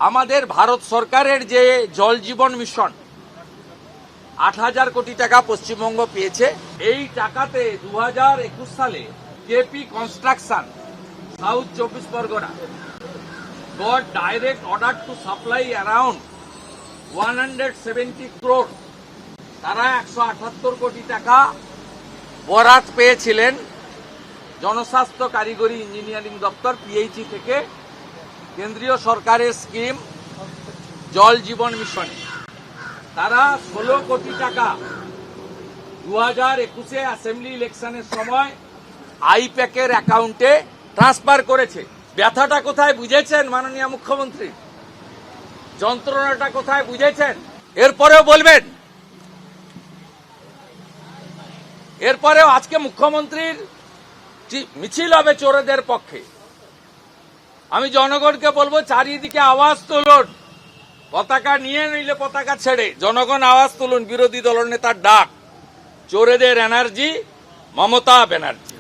আমাদের ভারত সরকারের যে জল জীবন মিশন 8,000 কোটি টাকা পশ্চিমবঙ্গ পেয়েছে। এই টাকাতে 2021 সালে KP construction south 24 Pargana got direct order to supply around 170 crore। তারা 178 কোটি টাকা বরাত পেয়েছিলেন জনস্বাস্থ্য কারিগরি ইঞ্জিনিয়ারিং দপ্তর পিএইচই থেকে কেন্দ্রীয় সরকারের স্কিম জল জীবন মিশনে। তারা 16 কোটি টাকা 2021-এ অ্যাসেম্বলি ইলেকশনের সময় আইপ্যাকের অ্যাকাউন্টে ট্রান্সফার করেছে। ব্যথাটা কোথায় বুঝেছেন মাননীয় মুখ্যমন্ত্রী? যন্ত্রণাটা কোথায় বুঝেছেন? এরপরেও বলবেন? এরপরেও আজকে মুখ্যমন্ত্রীর মিছিল হবে চোরেদের পক্ষে। আমি জনগণকে বলবো, চারিদিকে আওয়াজ তুলুন, পতাকা নিয়ে নিলে পতাকা ছেড়ে জনগণ আওয়াজ তুলুন। বিরোধী দলনেতার ডাক, চোরেদের এনার্জি মমতা ব্যানার্জি।